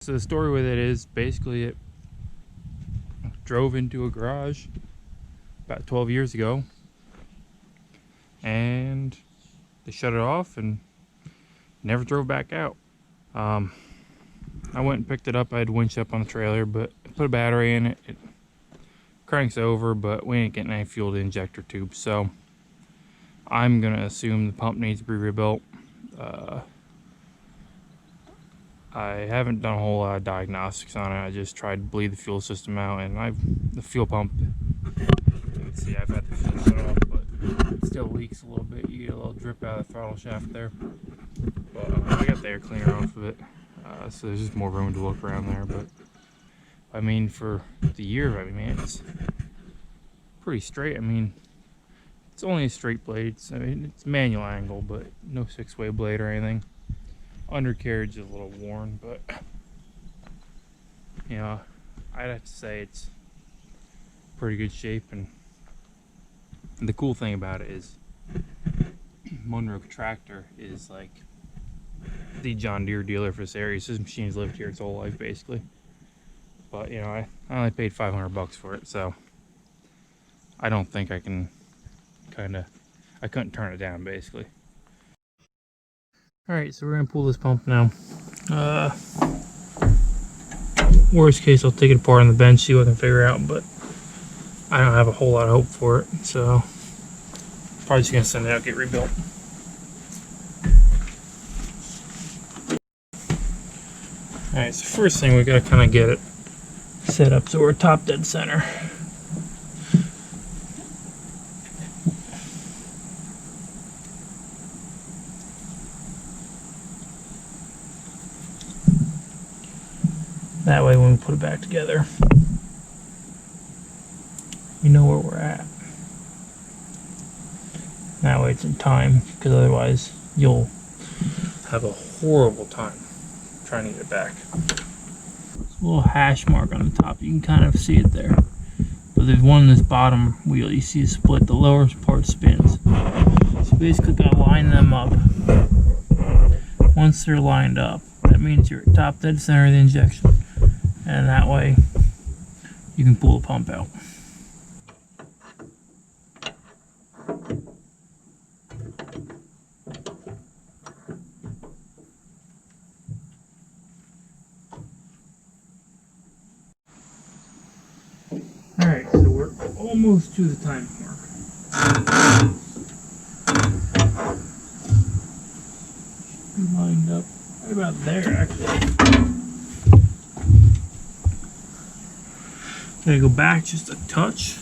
So the story with it is basically it drove into a garage about 12 years ago and they shut it off and never drove back out. I went and picked it up. I had winch up on the trailer, but I put a battery in it. It cranks over, but we ain't getting any fuel to the injector tube, so I'm gonna assume the pump needs to be rebuilt. I haven't done a whole lot of diagnostics on it. I just tried to bleed the fuel system out, and the fuel pump, you can see I've had the fuel shut off, but it still leaks a little bit. You get a little drip out of the throttle shaft there. But I got the air cleaner off of it, so there's just more room to look around there. But I mean, for the year, I mean, man, it's pretty straight. I mean, it's only a straight blade. I mean, it's manual angle, but no six-way blade or anything. Undercarriage is a little worn, but you know, I'd have to say it's pretty good shape. And the cool thing about it is Monroe Tractor is like the John Deere dealer for this area. So this machine's lived here its whole life basically, but you know, I only paid $500 for it, so I don't think I can I couldn't turn it down basically. Alright, so we're going to pull this pump now. Worst case, I'll take it apart on the bench, see what I can figure out, but I don't have a whole lot of hope for it, so probably just going to send it out, get rebuilt. Alright, so first thing, we got to kind of get it set up so we're top dead center. That way when we put it back together, we know where we're at. That way it's in time, because otherwise you'll have a horrible time trying to get it back. There's a little hash mark on the top, you can kind of see it there. But there's one in this bottom wheel, you see a split, the lower part spins. So basically gotta line them up. Once they're lined up, that means you're at top dead center of the injection. And that way you can pull the pump out. Alright, so we're almost to the time mark. Lined up right about there actually. Gotta go back just a touch.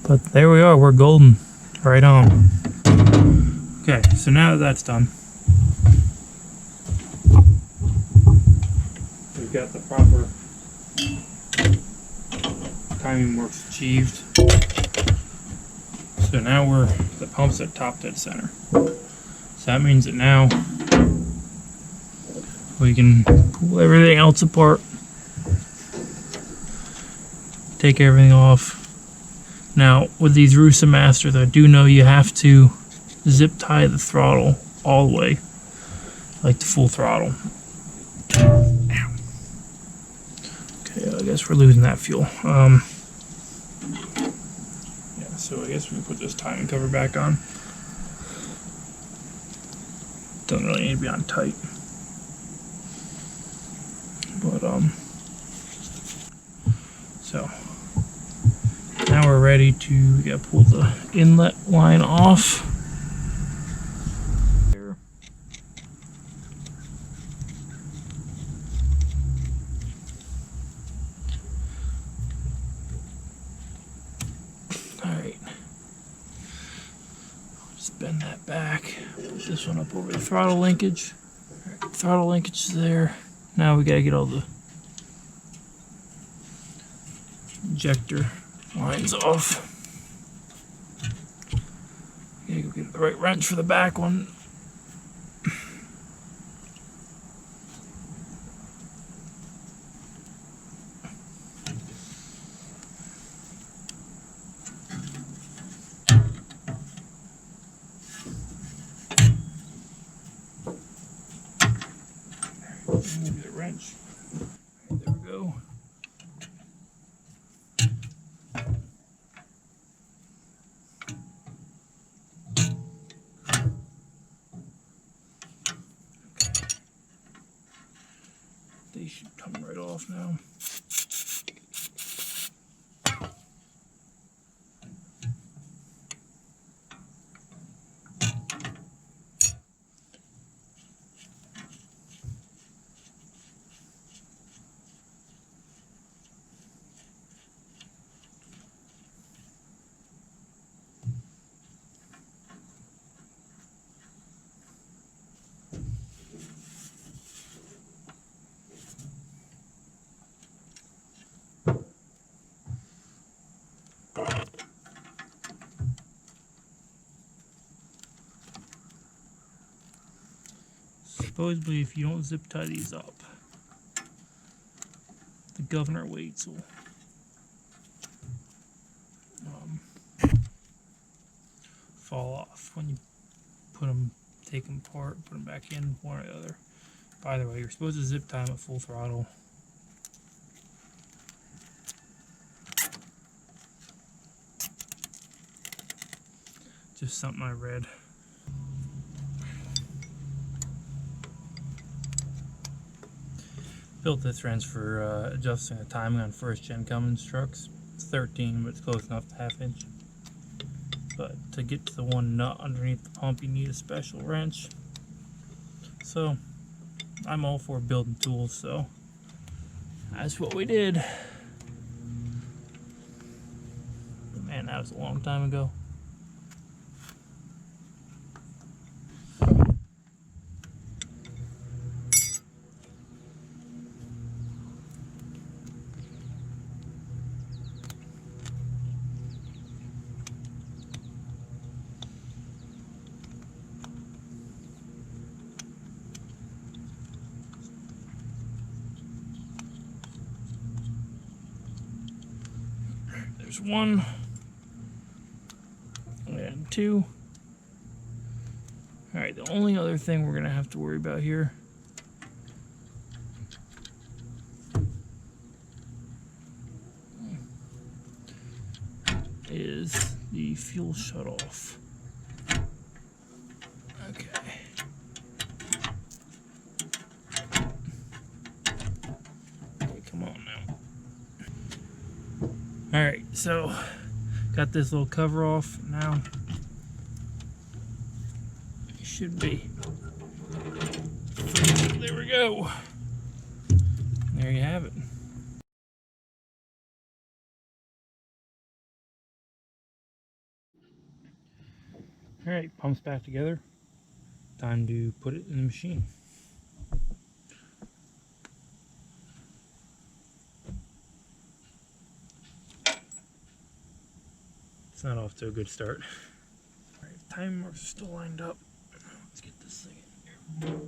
But there we are, we're golden. Right on. Okay, so now that that's done, we've got the proper timing works achieved. So now the pump's at top dead center. So that means that now we can pull everything else apart, take everything off. Now with these Rusa Masters, I do know you have to zip tie the throttle all the way, like the full throttle. Ow. Okay, I guess we're losing that fuel. So I guess we can put this timing cover back on. Doesn't really need to be on tight. But so now we're ready to pull the inlet line off. Bend that back, put this one up over the throttle linkage. Right, throttle linkage is there. Now we gotta get all the injector lines off. Gotta go get the right wrench for the back one. Move the wrench. Right, there we go. They should come right off now. Supposedly, if you don't zip tie these up, the governor weights will fall off when you take them apart, put them back in, one or the other. By the way, you're supposed to zip tie them at full throttle. Just something I read. Built this wrench for adjusting the timing on first-gen Cummins trucks. It's 13, but it's close enough to half-inch. But to get to the one nut underneath the pump, you need a special wrench. So, I'm all for building tools, so that's what we did. Man, that was a long time ago. There's one and two. Alright, the only other thing we're gonna have to worry about here is the fuel shutoff. Okay. Okay, come on now. Alright, so got this little cover off now. It should be. There we go. There you have it. Alright, pumps back together. Time to put it in the machine. It's not off to a good start. Alright, time marks are still lined up. Let's get this thing in here.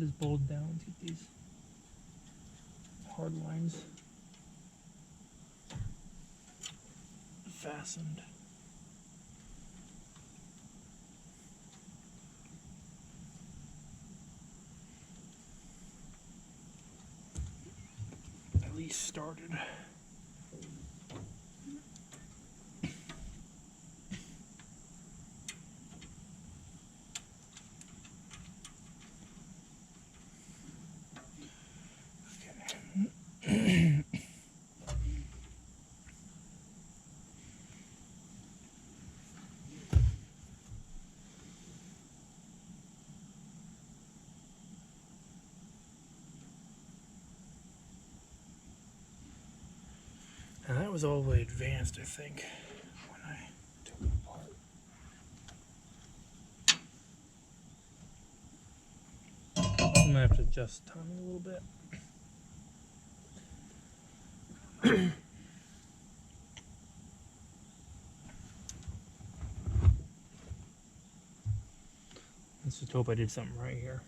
this bolt down. Let's get these hard lines fastened. At least started. And that was all the way advanced, I think, when I took it apart. I'm gonna have to adjust the timing a little bit. Let's just hope I did something right here.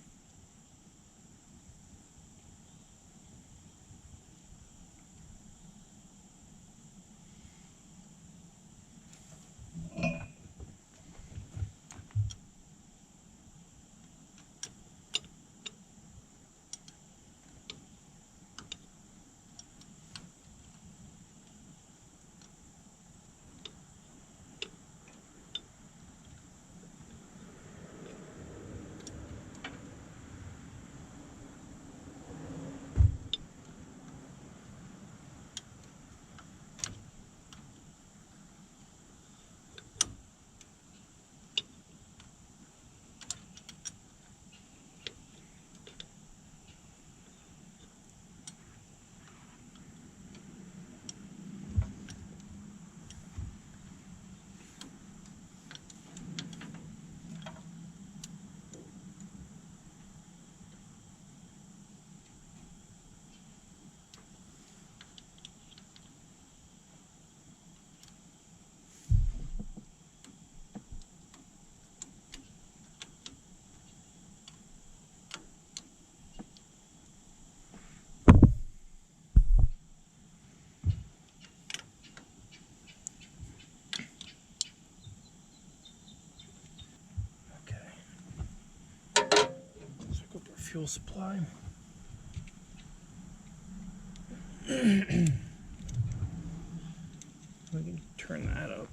Fuel supply. We can turn that up,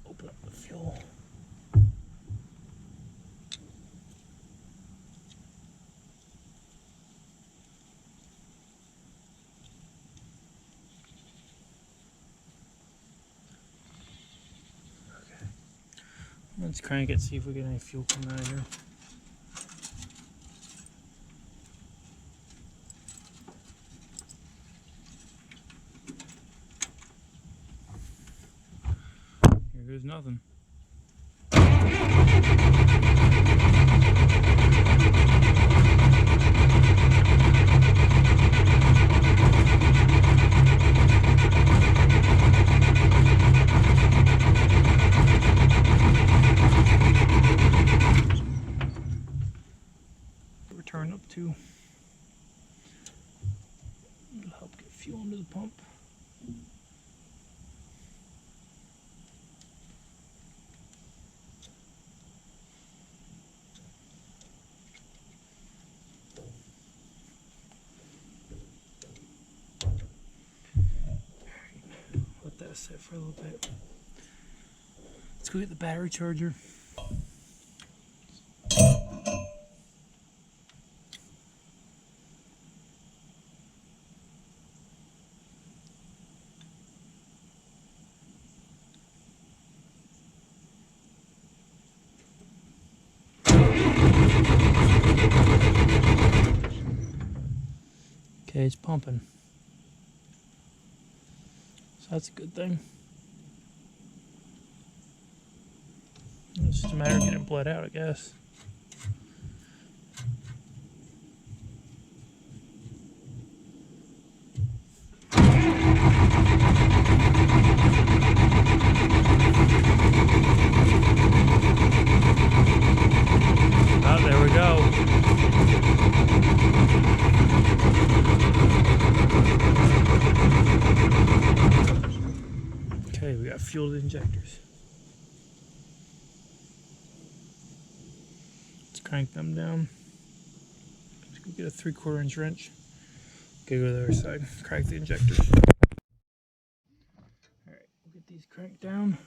open up the fuel. Okay. Let's crank it, see if we get any fuel coming out of here. There's nothing. Return up to. It'll help get fuel into the pump. Sit for a little bit. Let's go get the battery charger. Okay, it's pumping. That's a good thing. It's just a matter of getting it bled out, I guess. Oh, there we go. got fueled injectors. Let's crank them down. Let's go get a 3/4 inch wrench. Go to the other side, crank the injectors. Alright, we'll get these cranked down.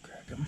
Crack them.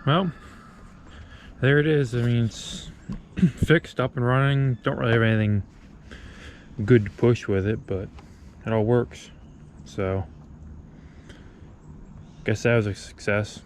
well, there it is. I mean, it's fixed, up and running. Don't really have anything good to push with it, but it all works. So, guess that was a success.